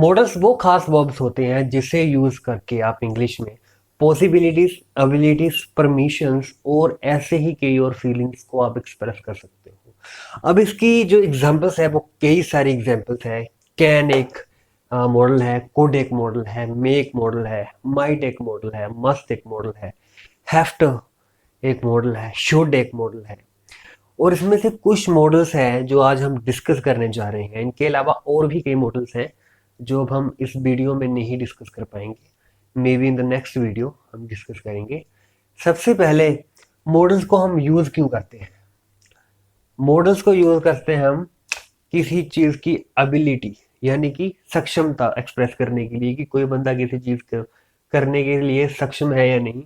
Models वो खास verbs होते हैं जिसे यूज करके आप इंग्लिश में पॉसिबिलिटीज, एबिलिटीज, परमिशंस और ऐसे ही कई और फीलिंग्स को आप एक्सप्रेस कर सकते हो। अब इसकी जो एग्जांपल्स है वो कई सारी एग्जांपल्स है। कैन एक मॉडल है, कुड एक मॉडल है, मे एक मॉडल है, माइट एक मॉडल है, मस्ट एक मॉडल है, हैव एक मॉडल है, शुड एक मॉडल है। और इसमें से कुछ मॉडल्स हैं जो आज हम डिस्कस करने जा रहे हैं। इनके अलावा और भी कई मॉडल्स हैं जो अब हम इस वीडियो में नहीं डिस्कस कर पाएंगे। May be in the next video हम डिस्कस करेंगे। सबसे पहले मॉडल्स को हम यूज क्यों करते हैं? मॉडल्स को यूज करते हैं हम किसी चीज की एबिलिटी यानी कि सक्षमता एक्सप्रेस करने के लिए कि कोई बंदा किसी चीज को करने के लिए सक्षम है या नहीं।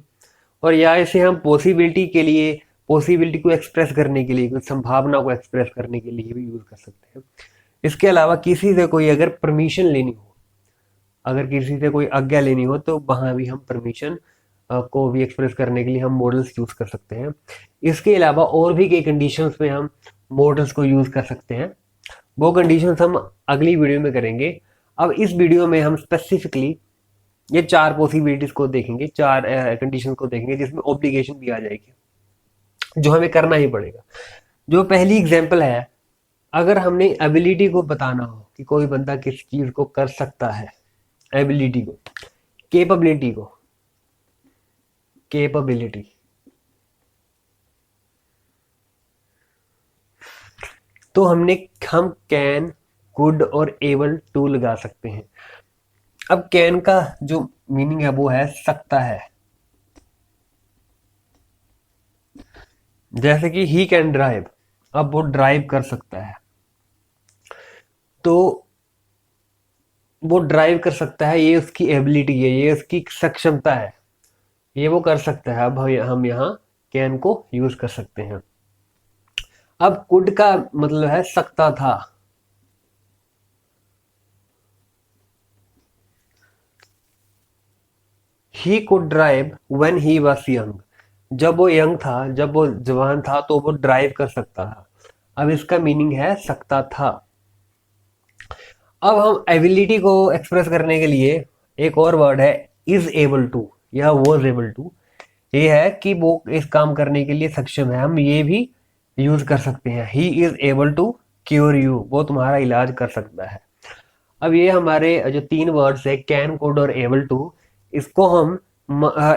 और या इसे हम पॉसिबिलिटी के लिए, पॉसिबिलिटी को एक्सप्रेस करने के लिए, कुछ संभावना को एक्सप्रेस करने के लिए भी यूज कर सकते हैं। इसके अलावा किसी से कोई अगर परमिशन लेनी हो, अगर किसी से कोई आज्ञा लेनी हो तो वहां भी हम परमिशन को भी एक्सप्रेस करने के लिए हम मॉडल्स यूज कर सकते हैं। इसके अलावा और भी कई कंडीशंस में हम मॉडल्स को यूज कर सकते हैं। वो कंडीशंस हम अगली वीडियो में करेंगे। अब इस वीडियो में हम स्पेसिफिकली ये चार पॉसिबिलिटीज को देखेंगे, चार कंडीशन को देखेंगे जिसमें ऑब्लिगेशन भी आ जाएगी जो हमें करना ही पड़ेगा। जो पहली एग्जांपल है, अगर हमने एबिलिटी को बताना हो कि कोई बंदा किस चीज को कर सकता है, एबिलिटी को, कैपेबिलिटी को, कैपेबिलिटी, तो हम कैन, कुड और एबल टू लगा सकते हैं। अब कैन का जो मीनिंग है वो है सकता है। जैसे कि ही कैन ड्राइव, अब वो ड्राइव कर सकता है, तो वो ड्राइव कर सकता है, ये उसकी एबिलिटी है, ये उसकी सक्षमता है, ये वो कर सकता है। अब हम यहाँ कैन को यूज कर सकते हैं। अब कुड का मतलब है सकता था। He could drive when he was young, जब वो यंग था, जब वो जवान था तो वो ड्राइव कर सकता था। अब इसका मीनिंग है सकता था। अब हम एबिलिटी को एक्सप्रेस करने के लिए एक और वर्ड है इज एबल टू या वॉज एबल टू। ये है कि वो इस काम करने के लिए सक्षम है, हम ये भी यूज कर सकते हैं। He is able to cure you, वो तुम्हारा इलाज कर सकता है। अब ये हमारे जो तीन वर्ड्स है कैन, कुड और एबल टू, इसको हम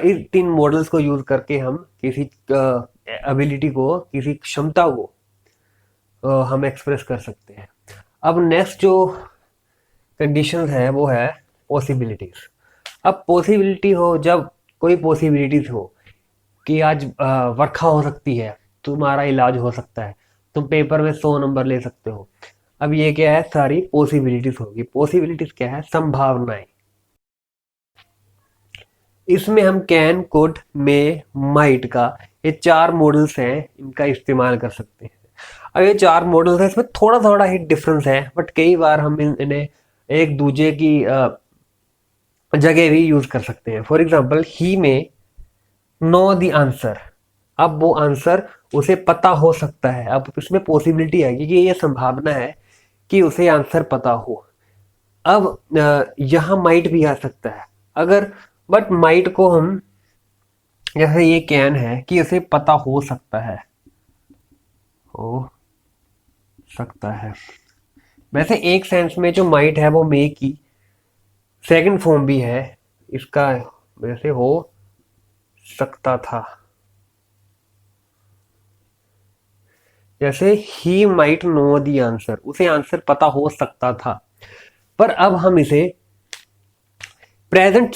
इस तीन मॉडल्स को यूज करके हम किसी एबिलिटी को, किसी क्षमता को हम एक्सप्रेस कर सकते हैं। अब नेक्स्ट जो कंडीशन है वो है पॉसिबिलिटीज। अब पॉसिबिलिटी हो, जब कोई पॉसिबिलिटीज हो कि आज वर्षा हो सकती है, तुम्हारा इलाज हो सकता है, तुम पेपर में 100 नंबर ले सकते हो। अब ये क्या है, सारी पॉसिबिलिटीज होगी। पॉसिबिलिटीज क्या है, संभावनाएं। इसमें हम कैन, कुड, मे, माइट का, ये चार मॉडल्स हैं, इनका इस्तेमाल कर सकते हैं। अब ये चार मॉडल्स हैं, इसमें थोड़ा थोड़ा ही डिफरेंस है, बट कई बार हम इन्हें एक दूसरे की जगह भी यूज कर सकते हैं। फॉर एग्जाम्पल, ही में नो द आंसर, अब वो आंसर उसे पता हो सकता है। अब इसमें पॉसिबिलिटी है कि ये संभावना है कि उसे आंसर पता हो। अब यहाँ माइट भी आ सकता है अगर, बट माइट को हम, जैसे ये कैन है कि उसे पता हो सकता है, हो सकता है। वैसे एक सेंस में जो माइट है वो मे की सेकंड फॉर्म भी है इसका, वैसे हो सकता था। जैसे he might know the answer, उसे आंसर पता हो सकता था। पर अब हम इसे प्रेजेंट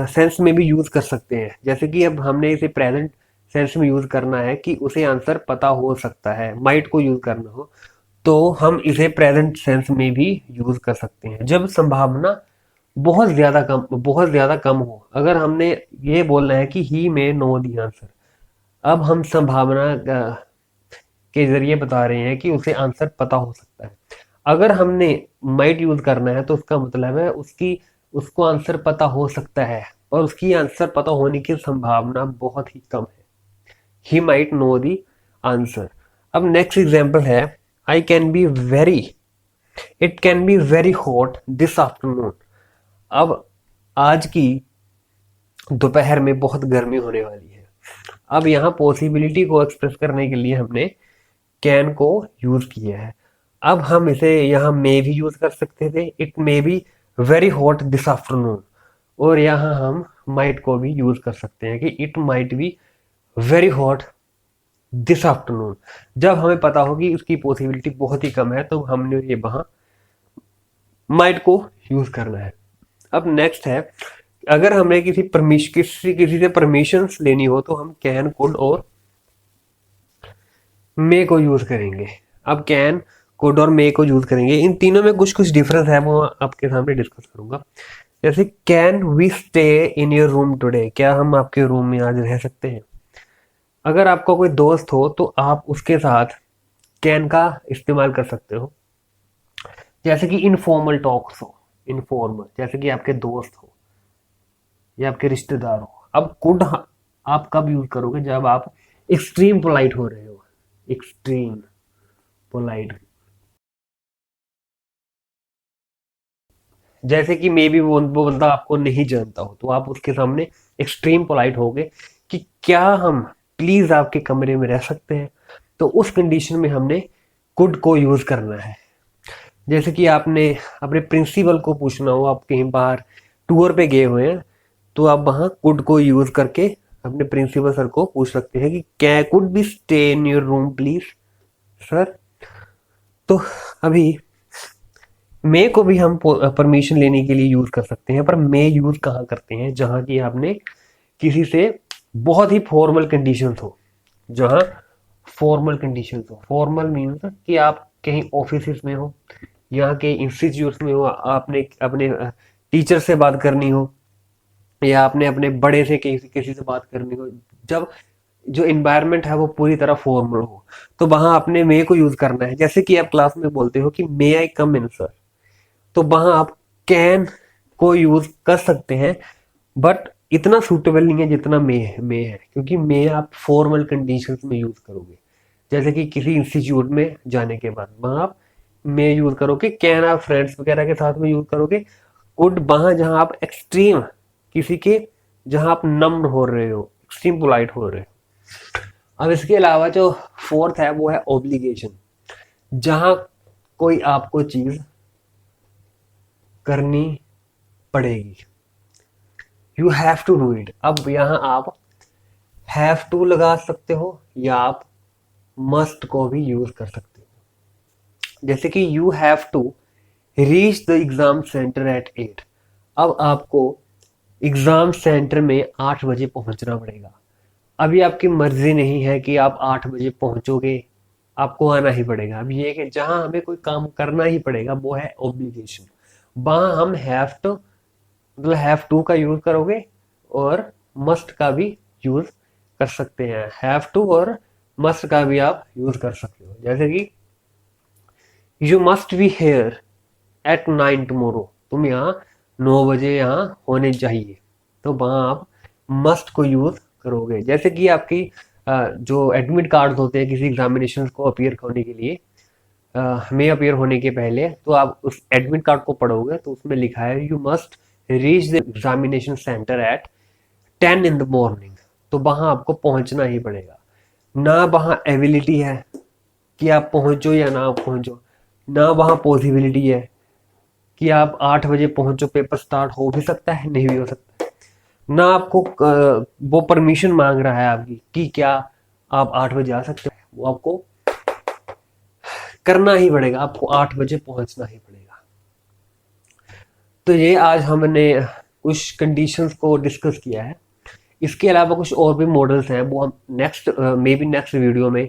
सेंस में भी यूज कर सकते हैं। जैसे कि अब हमने इसे प्रेजेंट सेंस में यूज करना है कि उसे आंसर पता हो सकता है, माइट को यूज करना हो तो हम इसे प्रेजेंट सेंस में भी यूज कर सकते हैं जब संभावना बहुत ज्यादा कम हो। अगर हमने ये बोलना है कि ही में नो दी आंसर, अब हम संभावना के जरिए बता रहे हैं कि उसे आंसर पता हो सकता है। अगर हमने माइट यूज करना है तो उसका मतलब है उसको आंसर पता हो सकता है और उसकी आंसर पता होने की संभावना बहुत ही कम है। He might know the answer. अब नेक्स्ट एग्जाम्पल है, I can be very it can be very hot this afternoon. अब आज की दोपहर में बहुत गर्मी होने वाली है। अब यहाँ पॉसिबिलिटी को एक्सप्रेस करने के लिए हमने कैन को यूज किया है। अब हम इसे यहाँ मे भी यूज कर सकते थे, it may be very hot this afternoon. और यहाँ हम माइट को भी यूज कर सकते हैं कि it might be very hot this afternoon. जब हमें पता हो कि उसकी पॉसिबिलिटी बहुत ही कम है तो हमने ये वहां माइट को यूज करना है। अब नेक्स्ट है, अगर हमें किसी से परमिशंस लेनी हो तो हम कैन, कुड और मे को यूज करेंगे। अब कैन, कुड और मे को यूज करेंगे। इन तीनों में कुछ कुछ डिफरेंस है, वो आपके सामने डिस्कस करूंगा। जैसे can we stay in your room today, क्या हम आपके रूम में आज रह सकते हैं। अगर आपका कोई दोस्त हो तो आप उसके साथ कैन का इस्तेमाल कर सकते हो। जैसे कि इनफॉर्मल टॉक्स हो, इनफॉर्मल, जैसे कि आपके दोस्त हो या आपके रिश्तेदार हो। अब कुड आप कब यूज करोगे, जब आप एक्सट्रीम पोलाइट हो रहे हो, एक्सट्रीम पोलाइट। जैसे कि मे बी वो बंदा आपको नहीं जानता हो तो आप उसके सामने एक्सट्रीम पोलाइट होगे कि क्या हम प्लीज आपके कमरे में रह सकते हैं। तो उस कंडीशन में हमने कुड को यूज करना है। जैसे कि आपने अपने प्रिंसिपल को पूछना हो, आप कहीं बाहर टूर पे गए हुए हैं तो आप वहां कुड को यूज करके अपने प्रिंसिपल सर को पूछ सकते हैं कि क्या could be stay in your room please sir. तो अभी मे को भी हम परमिशन लेने के लिए यूज कर सकते हैं, पर मे यूज कहाँ करते हैं, जहां की आपने किसी से बहुत ही फॉर्मल कंडीशंस हो। जहां फॉर्मल कंडीशंस हो, फॉर्मल मीन्स कि आप कहीं ऑफिस में हो, यहाँ के इंस्टीट्यूट में हो, आपने अपने टीचर से बात करनी हो या आपने अपने बड़े से किसी किसी से बात करनी हो। जब जो इन्वायरमेंट है वो पूरी तरह फॉर्मल हो तो वहां आपने मे को यूज करना है। जैसे कि आप क्लास में बोलते हो कि मे आई कम इन सर, तो वहां आप कैन को यूज कर सकते हैं, बट इतना सूटेबल नहीं है जितना मे है, क्योंकि मे आप फॉर्मल कंडीशंस में यूज करोगे। जैसे कि किसी इंस्टीट्यूट में जाने के बाद वहां आप मे यूज करोगे, कैन आप फ्रेंड्स वगैरह के साथ में यूज करोगे। कुड वहां जहां आप एक्सट्रीम किसी के, जहां आप नम्र हो रहे हो, एक्सट्रीम पोलाइट हो रहे हो। अब इसके अलावा जो फोर्थ है वो है ऑब्लिगेशन, जहां कोई आपको चीज करनी पड़ेगी, you have to do it. अब यहां आप हैव टू लगा सकते हो या आप मस्ट को भी यूज कर सकते हो। जैसे कि you have to reach the exam centre at 8। अब आपको एग्जाम सेंटर में 8 बजे पहुंचना पड़ेगा। अभी आपकी मर्जी नहीं है कि आप 8 बजे पहुंचोगे, आपको आना ही पड़ेगा। अब ये कि जहां हमें कोई काम करना ही पड़ेगा वो है ऑब्लिगेशन। वहां हम हैव टू, मतलब हैव टू का यूज करोगे और मस्ट का भी यूज कर सकते हैं। हैव टू और मस्ट का भी आप यूज कर सकते हो। जैसे कि you must be here at 9 tomorrow, तुम यहाँ 9 बजे यहाँ होने चाहिए, तो वहां आप मस्ट को यूज करोगे। जैसे कि आपकी जो एडमिट कार्ड होते हैं किसी एग्जामिनेशन को अपियर करने के लिए, में अपियर होने के पहले, तो आप उस एडमिट कार्ड को पढ़ोगे तो उसमें लिखा है you must reach the examination centre at 10 in the morning. तो वहां आपको पहुंचना ही पड़ेगा। ना वहां एबिलिटी है कि आप पहुंचो या ना पहुंचो, ना वहां पॉसिबिलिटी है कि आप 8 बजे पहुंचो, पेपर स्टार्ट हो भी सकता है नहीं भी हो सकता है। ना आपको वो परमिशन मांग रहा है आपकी कि क्या आप 8 बजे आ सकते हो, वो आपको करना ही पड़ेगा, आपको 8 बजे पहुंचना ही पड़ेगा। तो ये आज हमने कुछ कंडीशंस को डिस्कस किया है। इसके अलावा कुछ और भी मॉडल्स हैं, वो हम next may be next video में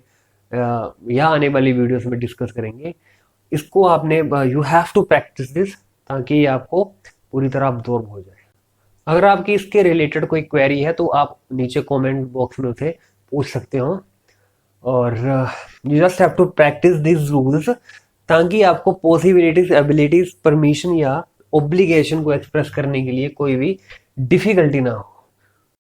या आने वाली वीडियोस में डिस्कस करेंगे। इसको आपने you have to practise this, ताकि ये आपको पूरी तरह अब्जॉर्ब हो जाए। अगर आपकी इसके रिलेटेड कोई क्वेरी है तो आप नीचे कमेंट बॉक्स में उसे पूछ सकते हो। और you just have to practise this rules, ताकि आपको पॉसिबिलिटीज, एबिलिटीज, परमिशन या ऑब्लिगेशन को एक्सप्रेस करने के लिए कोई भी डिफिकल्टी ना हो।